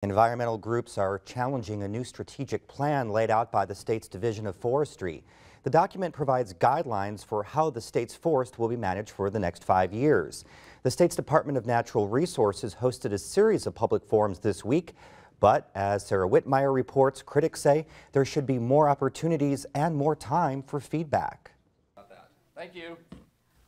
Environmental groups are challenging a new strategic plan laid out by the state's Division of Forestry. The document provides guidelines for how the state's forest will be managed for the next 5 years. The state's Department of Natural Resources hosted a series of public forums this week, but as Sarah Whitmire reports, critics say there should be more opportunities and more time for feedback. Thank you.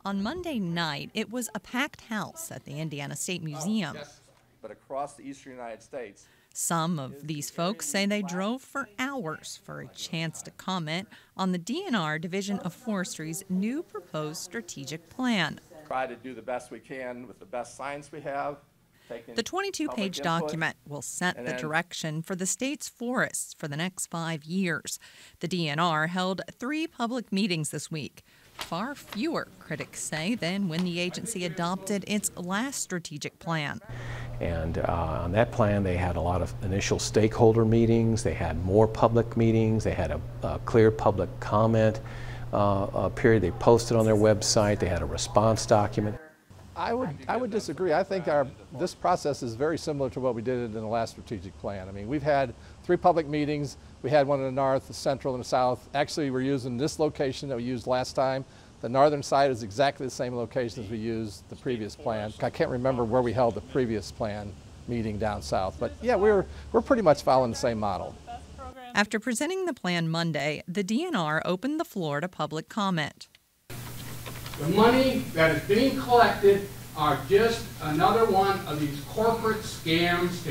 On Monday night, it was a packed house at the Indiana State Museum. Yes, but across the eastern United States. Some of these folks say they drove for hours for a chance to comment on the DNR Division of Forestry's new proposed strategic plan. Try to do the best we can with the best science we have. The 22-page document will set the direction for the state's forests for the next 5 years. The DNR held 3 public meetings this week. Far fewer, critics say, than when the agency adopted its last strategic plan. And on that plan, they had a lot of initial stakeholder meetings, they had more public meetings, they had a clear public comment period they posted on their website, they had a response document. I would disagree. I think this process is very similar to what we did in the last strategic plan. I mean, we've had 3 public meetings. We had one in the north, the central, and the south. Actually, we're using this location that we used last time. The northern side is exactly the same location as we used the previous plan. I can't remember where we held the previous plan meeting down south, but yeah, we're pretty much following the same model. After presenting the plan Monday, the DNR opened the floor to public comment. The money that is being collected are just another one of these corporate scams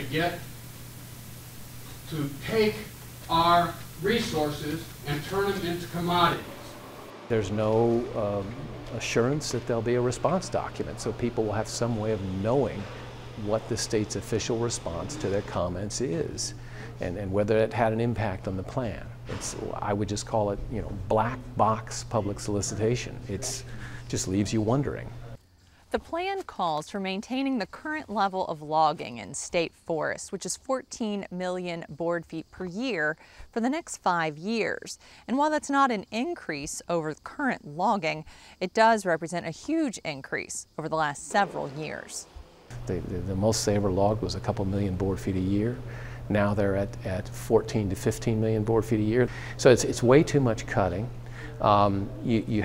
to take our resources and turn them into commodities. There's no assurance that there'll be a response document, so people will have some way of knowing what the state's official response to their comments is, and whether it had an impact on the plan. I would just call it, black box public solicitation. It just leaves you wondering. The plan calls for maintaining the current level of logging in state forests, which is 14 million board feet per year for the next 5 years. And while that's not an increase over current logging, it does represent a huge increase over the last several years. The most they ever logged was a couple million board feet a year. Now they're at 14 to 15 million board feet a year. So it's way too much cutting. You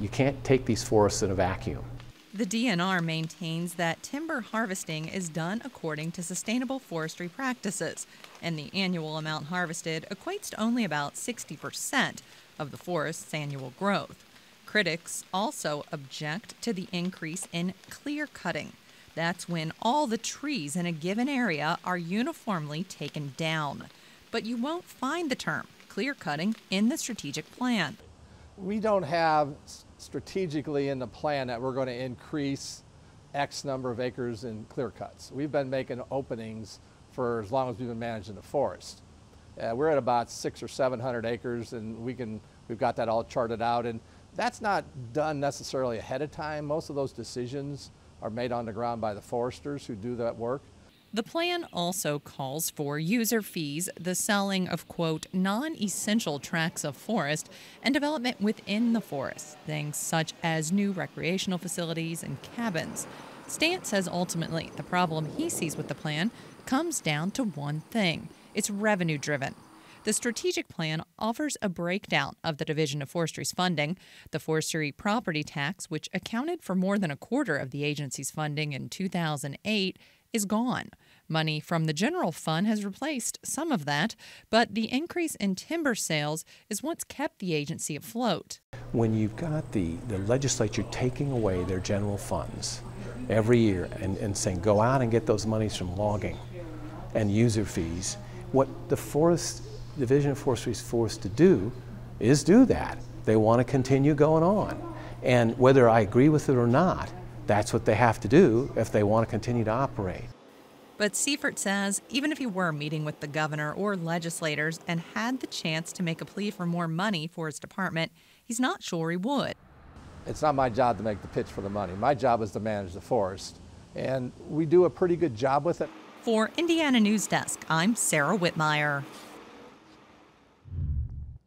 can't take these forests in a vacuum. The DNR maintains that timber harvesting is done according to sustainable forestry practices, and the annual amount harvested equates to only about 60% of the forest's annual growth. Critics also object to the increase in clear cutting. That's when all the trees in a given area are uniformly taken down. But you won't find the term clear cutting in the strategic plan. We don't have strategically in the plan that we're going to increase X number of acres in clear cuts. We've been making openings for as long as we've been managing the forest. We're at about 600 or 700 acres, and we've got that all charted out, and that's not done necessarily ahead of time. Most of those decisions are made on the ground by the foresters who do that work. The plan also calls for user fees, the selling of, quote, non-essential tracts of forest, and development within the forest, things such as new recreational facilities and cabins. Stant says ultimately the problem he sees with the plan comes down to one thing. It's revenue-driven. The strategic plan offers a breakdown of the Division of Forestry's funding. The forestry property tax, which accounted for more than a quarter of the agency's funding in 2008, is gone. Money from the general fund has replaced some of that, but the increase in timber sales is what's kept the agency afloat. When you've got the legislature taking away their general funds every year and saying go out and get those monies from logging and user fees, what the Division of Forestry is forced to do is do that. They want to continue going on. And whether I agree with it or not, that's what they have to do if they want to continue to operate. But Seifert says even if he were meeting with the governor or legislators and had the chance to make a plea for more money for his department, he's not sure he would. It's not my job to make the pitch for the money. My job is to manage the forest, and we do a pretty good job with it. For Indiana News Desk, I'm Sarah Whitmire.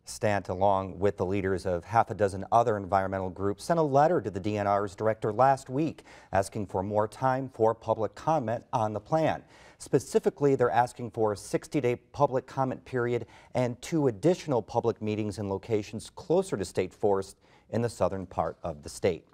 Stant, along with the leaders of half a dozen other environmental groups, sent a letter to the DNR's director last week asking for more time for public comment on the plan. Specifically, they're asking for a 60-day public comment period and 2 additional public meetings in locations closer to state forest in the southern part of the state.